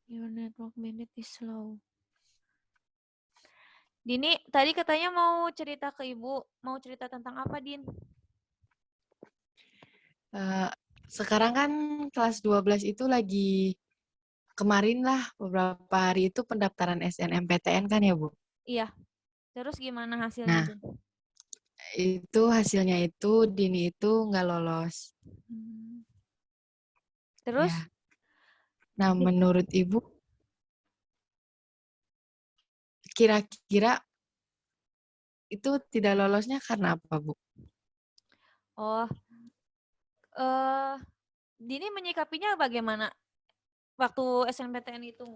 Your network bandwidth is slow. Dini, tadi katanya mau cerita ke Ibu. Mau cerita tentang apa, Din? Sekarang kan kelas 12 itu lagi kemarin lah beberapa hari itu pendaftaran SNMPTN kan ya Bu. Iya. Terus gimana hasilnya, Nah, Din? itu hasilnya itu Dini itu nggak lolos. Terus? Ya. Nah, menurut Ibu kira-kira itu tidak lolosnya karena apa Bu? Oh, Dini menyikapinya bagaimana? Waktu SNMPTN itu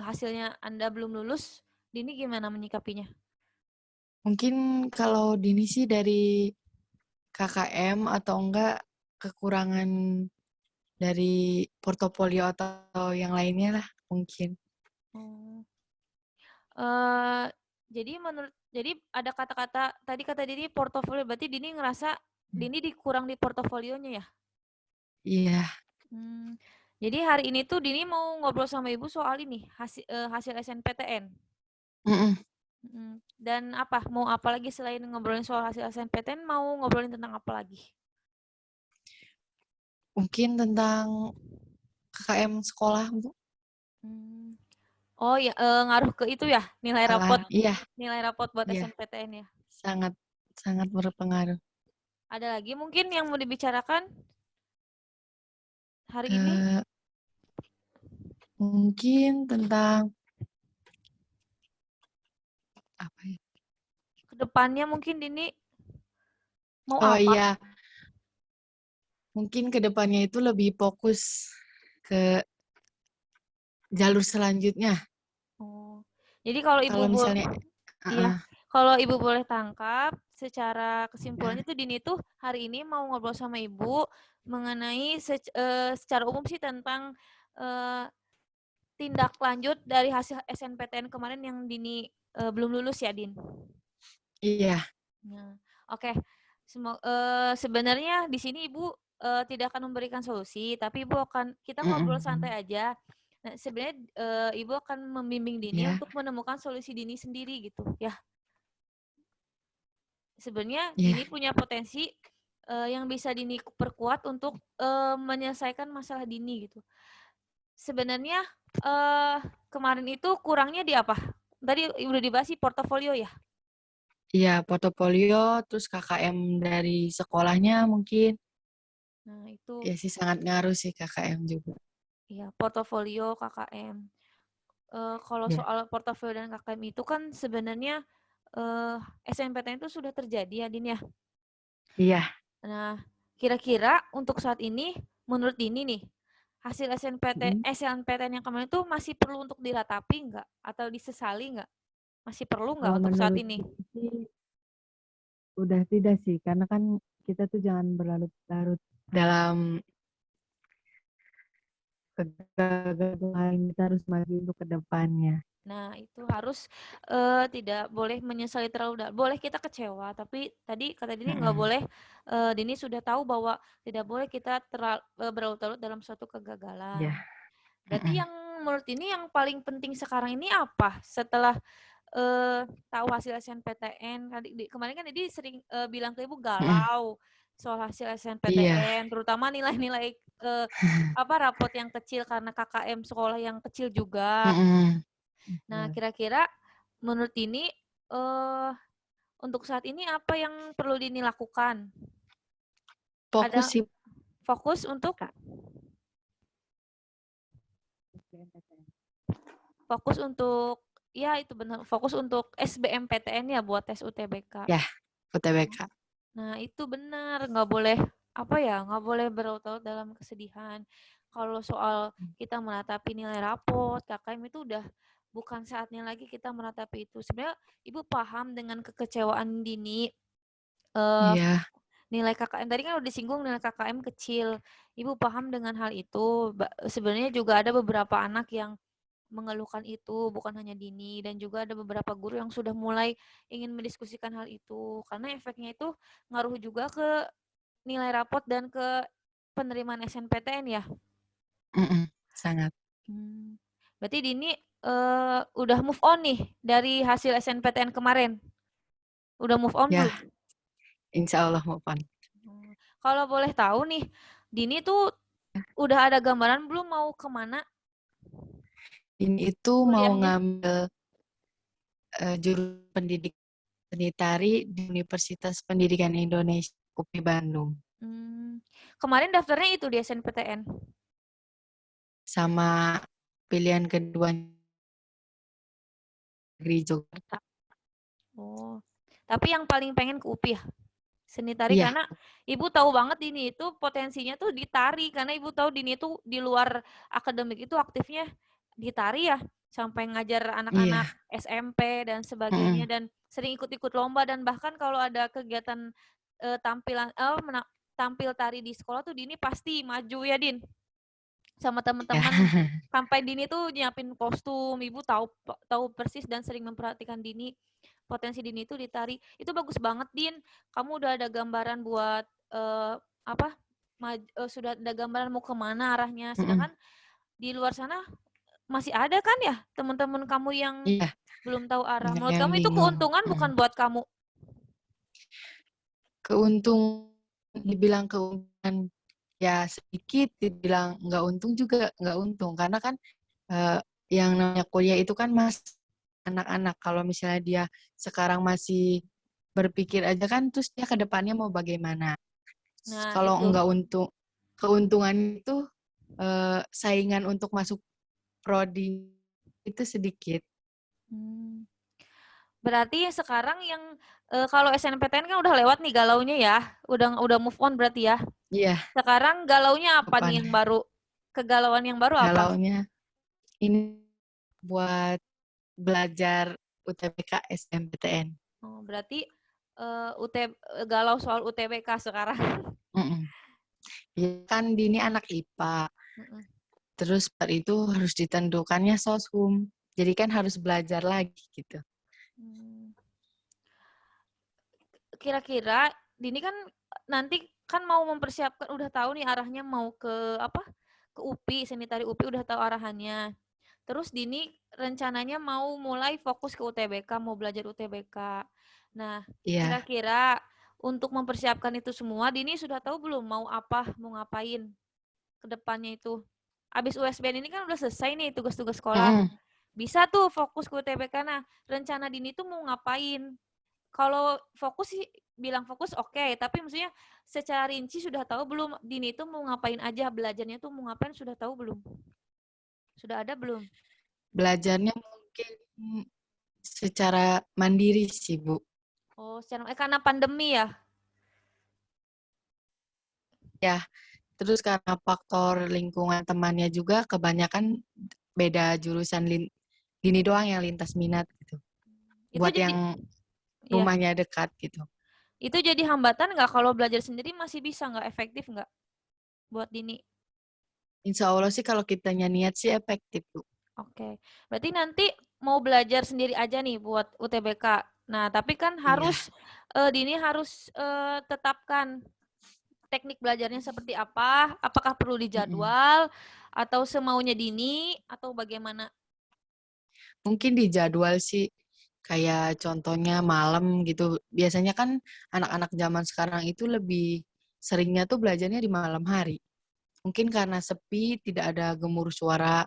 hasilnya Anda belum lulus, Dini gimana menyikapinya? Mungkin kalau Dini sih dari KKM atau enggak kekurangan dari portofolio atau yang lainnya lah mungkin. Oh. Jadi ada kata-kata tadi kata Dini portofolio, berarti Dini ngerasa Dini kurang di portofolionya ya? Iya. Jadi hari ini tuh Dini mau ngobrol sama Ibu soal ini hasil SNPTN. Mm-mm. Dan mau apa lagi selain ngobrolin soal hasil SNPTN, mau ngobrolin tentang apa lagi? Mungkin tentang KKM sekolah Bu. Oh ya, ngaruh ke itu ya, nilai rapot Iya, buat iya, SNPTN ya. sangat sangat berpengaruh. Ada lagi mungkin yang mau dibicarakan hari ini? Eh, Mungkin tentang apa ya? Kedepannya mungkin Dini mau Oh apa? iya, mungkin kedepannya itu lebih fokus ke jalur selanjutnya. Oh. Jadi kalau Kalau misalnya, iya, uh-uh, kalau Ibu boleh tangkap, secara kesimpulannya tuh Dini tuh hari ini mau ngobrol sama Ibu mengenai secara umum sih tentang eh, tindak lanjut dari hasil SNPTN kemarin yang Dini belum lulus ya, Din. iya, Nah, oke. Sebenarnya di sini Ibu tidak akan memberikan solusi, tapi kita ngobrol mm-mm, santai aja. Nah, sebenarnya Ibu akan membimbing Dini iya, untuk menemukan solusi Dini sendiri gitu, ya. Sebenarnya iya, Dini punya potensi yang bisa Dini perkuat untuk menyelesaikan masalah Dini gitu. Sebenarnya kemarin itu kurangnya di apa? Tadi udah dibahas sih portofolio ya. iya, portofolio, terus KKM dari sekolahnya mungkin, Nah, itu ya sih sangat ngaruh sih KKM juga. ya portofolio KKM. Kalau Ya, soal portofolio dan KKM itu kan sebenarnya eh, SNPTN itu sudah terjadi ya, Din ya. iya, Nah, kira-kira untuk saat ini, menurut Dini nih, hasil mm, SNPTN yang kemarin itu masih perlu untuk diratapi nggak? Atau disesali nggak? Masih perlu nggak kalau untuk saat menurut ini? Dini sih udah tidak sih, karena kan kita tuh jangan berlarut-larut dalam kegagalan, kita harus maju untuk ke depannya. Nah, itu harus tidak boleh menyesali terlalu dalam. Boleh kita kecewa, tapi tadi kata Dini nggak Mm-mm. boleh. Dini sudah tahu bahwa tidak boleh kita berlarut-larut dalam suatu kegagalan. Ya, Berarti mm-mm. yang menurut ini yang paling penting sekarang ini apa? Setelah tahu hasil SNPTN, kemarin kan Didi sering bilang ke Ibu Mm-mm. galau soal hasil Iya, SNPTN, terutama nilai-nilai rapot yang kecil karena KKM sekolah yang kecil juga. mm-mm. Nah, Betul. kira-kira menurut ini untuk saat ini apa yang perlu Dini lakukan? Fokus Ada sih fokus untuk Kak. fokus untuk ya itu benar, fokus untuk SBMPTN ya buat tes UTBK. Ya, UTBK. Nah, itu benar, nggak boleh berlarut-larut dalam kesedihan. Kalau soal kita menatapi nilai rapot, KKM itu udah bukan saatnya lagi kita meratapi itu. Sebenarnya Ibu paham dengan kekecewaan Dini, eh, Iya, nilai KKM tadi kan udah disinggung nilai KKM kecil. Ibu paham dengan hal itu. Sebenarnya juga ada beberapa anak yang mengeluhkan itu, bukan hanya Dini, dan juga ada beberapa guru yang sudah mulai ingin mendiskusikan hal itu karena efeknya itu ngaruh juga ke nilai rapot dan ke penerimaan SNPTN ya. mm-mm. Sangat. Berarti Dini udah move on nih dari hasil SNPTN kemarin? Udah move on Ya, belum? insya Allah mau pan. Kalau boleh tahu nih, Dini tuh udah ada gambaran belum mau kemana Ini itu mau kuliahnya? ngambil jurusan pendidik seni tari di Universitas Pendidikan Indonesia UPI Bandung Kemarin daftarnya itu di SNPTN. sama pilihan kedua negeri Jakarta. Oh, tapi yang paling pengen ke UPI ya? Seni tari Iya, karena ibu tahu banget Dini itu potensinya tuh di tari karena ibu tahu Dini itu di luar akademik itu aktifnya di tari ya sampai ngajar anak-anak iya. SMP dan sebagainya Mm-mm. dan sering ikut-ikut lomba dan bahkan kalau ada kegiatan tampilan tampil tari di sekolah tuh Dini pasti maju ya Din sama Ya. teman-teman sampai Dini tuh nyiapin kostum ibu tahu tahu persis dan sering memperhatikan Dini potensi Dini itu ditari itu bagus banget Din kamu udah ada gambaran buat apa sudah ada gambaran mau kemana arahnya Mm-mm. sedangkan di luar sana masih ada kan ya teman-teman kamu yang Iya, belum tahu arah banyak menurut yang kamu itu bingung. keuntungan bukan Mm. buat kamu. Dibilang keuntungan ya sedikit, dibilang nggak untung juga nggak untung. Karena kan eh, yang namanya kuliah itu kan anak-anak. Kalau misalnya dia sekarang masih berpikir aja kan, terus dia ke depannya mau bagaimana. Nah Kalau itu. nggak untung, keuntungan itu saingan untuk masuk prodi itu sedikit. Hmm. Berarti sekarang yang kalau SNPTN kan udah lewat nih galaunya ya, udah move on berarti ya. Iya, Sekarang galaunya apa kapan? nih yang baru? Kegalauan yang baru apa? Galaunya ini buat belajar UTBK SNMPTN. Oh, berarti galau soal UTBK sekarang. Mm-mm. Ya kan Dini anak IPA. Mm-mm. Terus per itu harus ditentukannya soshum. Jadi kan harus belajar lagi gitu. Hmm. Kira-kira Dini kan nanti kan mau mempersiapkan udah tahu nih arahnya mau ke apa? Ke UPI, seni tari UPI udah tahu arahannya. Terus Dini rencananya mau mulai fokus ke UTBK, mau belajar UTBK. Nah, Iya, kira-kira untuk mempersiapkan itu semua, Dini sudah tahu belum mau apa, mau ngapain ke depannya itu? Abis USBN ini kan udah selesai nih tugas-tugas sekolah. mm-mm. Bisa tuh fokus ke UTBK. Nah, rencana Dini tuh mau ngapain? Kalau fokus sih bilang fokus oke, tapi maksudnya secara rinci sudah tahu belum Dini itu mau ngapain aja, belajarnya tuh mau ngapain sudah tahu belum? Sudah ada belum? Belajarnya mungkin secara mandiri sih, Bu. Oh, secara karena pandemi ya? Ya, terus karena faktor lingkungan temannya juga kebanyakan beda jurusan Dini doang yang lintas minat gitu. Itu Buat jadi yang ya, rumahnya dekat gitu. itu jadi hambatan nggak kalau belajar sendiri masih bisa nggak efektif nggak buat Dini? Insya Allah sih kalau kitanya niat sih efektif, Bu. Oke, berarti nanti mau belajar sendiri aja nih buat UTBK. Nah, tapi kan Iya. harus Dini harus tetapkan teknik belajarnya seperti apa, apakah perlu Mm-mm. dijadwal atau semaunya Dini atau bagaimana? Mungkin di jadwal sih kayak contohnya malam gitu. Biasanya kan anak-anak zaman sekarang itu lebih seringnya tuh belajarnya di malam hari. Mungkin karena sepi, tidak ada gemuruh suara.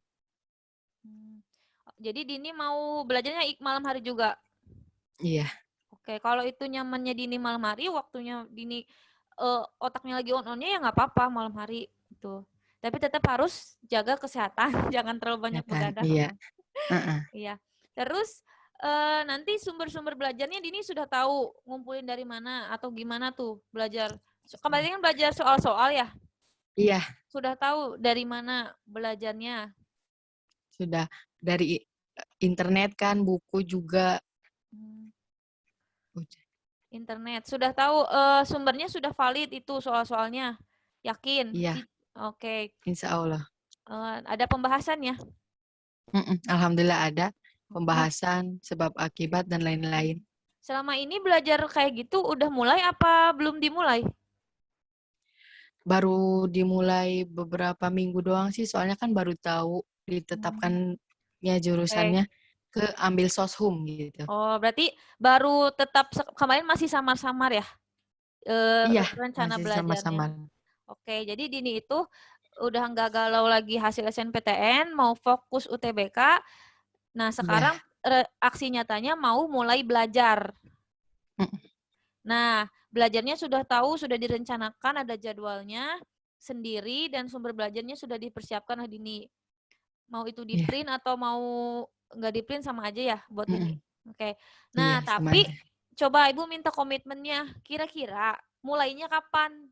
Hmm. Jadi Dini mau belajarnya malam hari juga. Iya, Oke, kalau itu nyamannya Dini malam hari, waktunya Dini otaknya lagi on-onnya ya nggak apa-apa malam hari itu. Tapi tetap harus jaga kesehatan, jangan terlalu banyak kelihatan. begadang. Iya. Heeh. Iya. Terus nanti sumber-sumber belajarnya Dini sudah tahu ngumpulin dari mana atau gimana tuh belajar. Kemarin kan belajar soal-soal ya. Iya, Sudah tahu dari mana belajarnya. sudah dari internet kan, buku juga. Hmm, internet. Sudah tahu sumbernya sudah valid itu soal-soalnya. Yakin? Iya, Oke. insya Allah. Ada pembahasannya. Alhamdulillah ada Oh, pembahasan sebab akibat dan lain-lain. selama ini belajar kayak gitu udah mulai apa belum dimulai? baru dimulai beberapa minggu doang sih, soalnya kan baru tahu ditetapkannya Oke. jurusannya ke ambil soshum gitu. Oh, berarti baru tetap kemarin masih samar-samar ya, Iya, rencana masih belajarnya. sama-sama. Oke, jadi Dini itu udah nggak galau lagi hasil SNPTN, mau fokus UTBK. Nah, Iya. sekarang aksi nyatanya mau mulai belajar. Mm, Nah, belajarnya sudah tahu, sudah direncanakan, ada jadwalnya sendiri, dan sumber belajarnya sudah dipersiapkan oleh Dini. Mau itu di Iya. print atau mau nggak di print sama aja ya buat Dini. Mm-mm. Oke. Iya, Nah, sama tapi aja. coba Ibu minta komitmennya. Kira-kira mulainya kapan?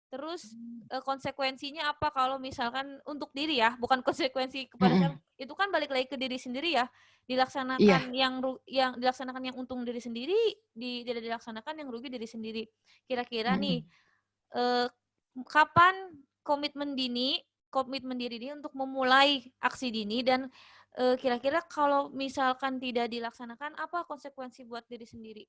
Terus konsekuensinya apa kalau misalkan untuk diri ya, bukan konsekuensi kepada saya. Mm-mm. Itu kan balik lagi ke diri sendiri ya. Iya. Dilaksanakan yang dilaksanakan yang untung diri sendiri, tidak dilaksanakan yang rugi diri sendiri. Kira-kira nih Mm-mm. kapan komitmen diri ini untuk memulai aksi dini, dan kira-kira kalau misalkan tidak dilaksanakan apa konsekuensi buat diri sendiri?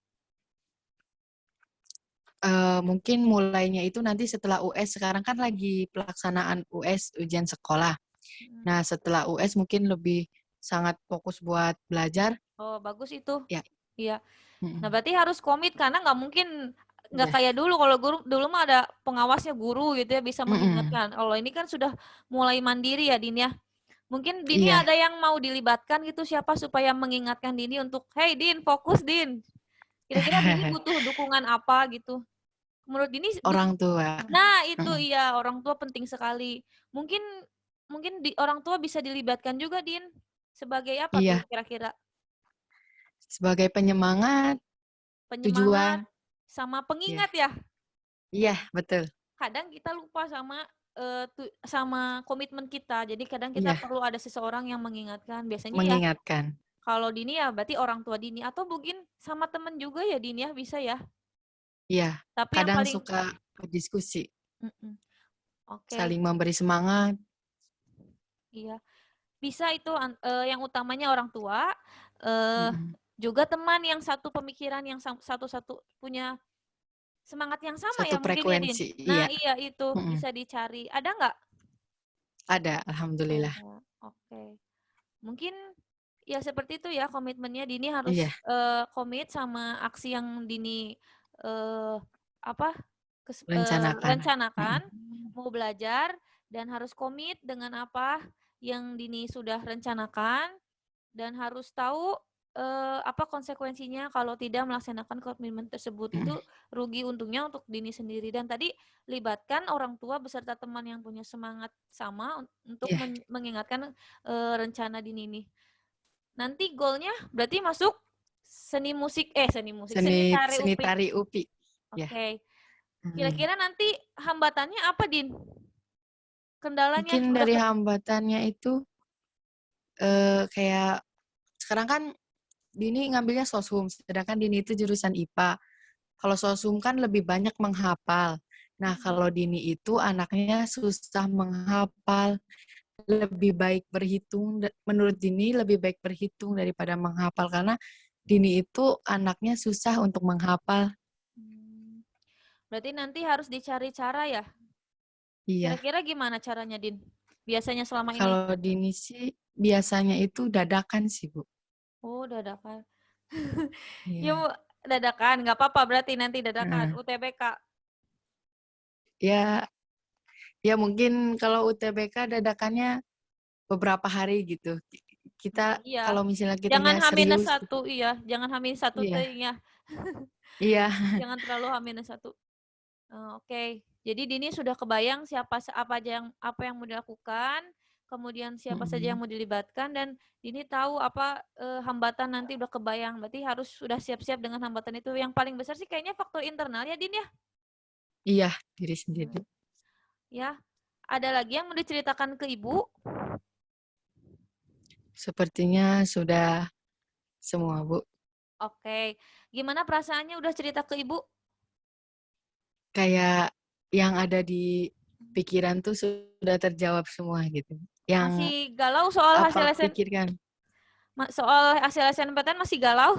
Mungkin mulainya itu nanti setelah US. Sekarang kan lagi pelaksanaan US, ujian sekolah. Hmm. Nah, setelah US mungkin lebih sangat fokus buat belajar. Oh, bagus itu. Ya. Iya. Nah, Mm-mm. berarti harus komit karena nggak mungkin nggak Iya. kayak dulu. Kalau guru dulu mah ada pengawasnya guru gitu ya, bisa Mm-mm. mengingatkan. Kalau ini kan sudah mulai mandiri ya, Din ya. Mungkin Dini Iya. ada yang mau dilibatkan gitu, siapa supaya mengingatkan Dini untuk, hey Din, fokus Din. Kira-kira Dini butuh dukungan apa gitu? Menurut Dini, Orang tua. nah itu Mm-mm. iya, orang tua penting sekali. Mungkin mungkin orang tua bisa dilibatkan juga, Din. Sebagai apa tuh Iya, kira-kira? sebagai penyemangat, Penyemangat tujuan. sama Iya. pengingat ya. Iya, betul. Kadang kita lupa sama sama komitmen kita. Jadi kadang kita Iya, perlu ada seseorang yang mengingatkan. Biasanya ya mengingatkan. kalau Dini ya berarti orang tua Dini, atau mungkin sama temen juga ya Dini ya, bisa ya. Iya, Tapi yang kadang paling suka berdiskusi, mm-mm. Oke, saling memberi semangat. iya. Bisa itu yang utamanya orang tua, eh Mm-mm. juga teman yang satu pemikiran, yang satu-satu punya semangat yang sama Satu ya mungkin ya, Din. frekuensi, Nah, iya. iya itu Mm-mm. bisa dicari. Ada nggak? Ada, alhamdulillah. Ada. Oke. Mungkin ya seperti itu ya komitmennya, Dini Iya, harus komit sama aksi yang Dini eh, apa rencanakan. rencanakan, Mm-mm. mau belajar, dan harus komit dengan apa yang Dini sudah rencanakan, dan harus tahu apa konsekuensinya kalau tidak melaksanakan komitmen tersebut. Mm-mm. Itu rugi untungnya untuk Dini sendiri. Dan tadi libatkan orang tua beserta teman yang punya semangat sama untuk Iya, mengingatkan rencana Dini ini. Nanti goalnya berarti masuk seni seni tari seni upik. tari UPI. Ya. Oke. Mm. Kira-kira nanti hambatannya apa, Din? Kendalanya Mungkin udah dari hambatannya itu kayak sekarang kan Dini ngambilnya soshum, sedangkan Dini itu jurusan IPA. Kalau soshum kan lebih banyak menghafal. Nah, kalau Dini itu anaknya susah menghafal, lebih baik berhitung. Menurut Dini lebih baik berhitung daripada menghafal karena Dini itu anaknya susah untuk menghafal. Hmm, berarti nanti harus dicari cara ya. Iya. Kira-kira gimana caranya, Din? Biasanya selama ini? Kalau Dini sih biasanya itu dadakan sih, Bu. Oh, dadakan. Ya, Iya. Bu, dadakan. Nggak apa-apa berarti nanti dadakan. Heeh. UTBK. Ya, ya mungkin kalau UTBK dadakannya beberapa hari gitu. Kita Iya. kalau misalnya Jangan kitanya H-1, serius gitu. iya. Jangan H-1 Iya. teuing ya. Iya. Jangan terlalu H-1. Oke. Jadi Dini sudah kebayang apa yang mau dilakukan, kemudian siapa saja yang Mm-mm. mau dilibatkan, dan Dini tahu apa hambatan nanti udah kebayang. Berarti harus sudah siap-siap dengan hambatan itu. Yang paling besar sih kayaknya faktor internal ya, Din ya. Iya, diri sendiri. Ya. Ada lagi yang mau diceritakan ke Ibu? Sepertinya sudah semua, Bu. Oke. Gimana perasaannya udah cerita ke Ibu? Kayak yang ada di pikiran tuh sudah terjawab semua gitu. Yang Masih galau soal apa hasil pikirkan? SNMPTN, masih galau?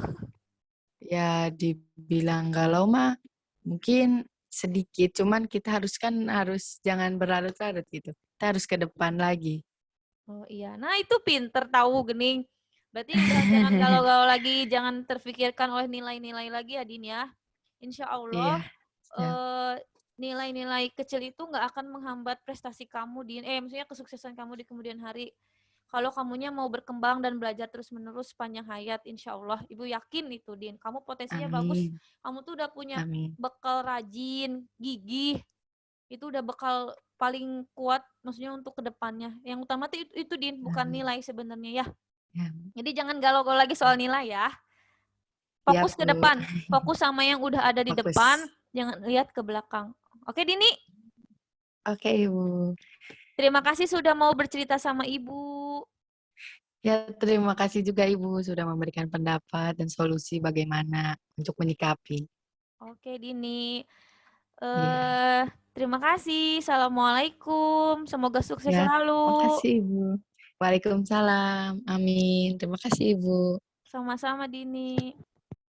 Ya dibilang galau mah mungkin sedikit, cuman kita harus jangan berlarut-larut gitu. Kita harus ke depan lagi. Oh iya. Nah, itu pinter tahu Gening. Berarti udah jangan galau-galau lagi, jangan terfikirkan oleh nilai-nilai lagi ya, Din ya. Insya Iya, Allah siap. nilai-nilai kecil itu nggak akan menghambat prestasi kamu di maksudnya kesuksesan kamu di kemudian hari. Kalau kamunya mau berkembang dan belajar terus-menerus sepanjang hayat, insya Allah, Ibu yakin itu, Din. Kamu potensinya bagus. Amin. Kamu tuh udah punya Amin. bekal rajin, gigih. Itu udah bekal paling kuat, maksudnya untuk kedepannya. Yang utama tuh itu Din, bukan Amin. nilai sebenarnya ya. Ya, Jadi jangan galau-galau lagi soal nilai ya. siap, Fokus ke Bu. depan. Fokus sama yang udah ada di depan, Fokus. jangan lihat ke belakang. Oke, Dini? Oke, Ibu. Terima kasih sudah mau bercerita sama Ibu. Ya, terima kasih juga Ibu sudah memberikan pendapat dan solusi bagaimana untuk menyikapi. Oke, Dini. Iya. Eh, terima kasih. Assalamualaikum. Semoga sukses Ya, selalu. makasih Ibu. Waalaikumsalam. Amin. Terima kasih Ibu. Sama-sama, Dini.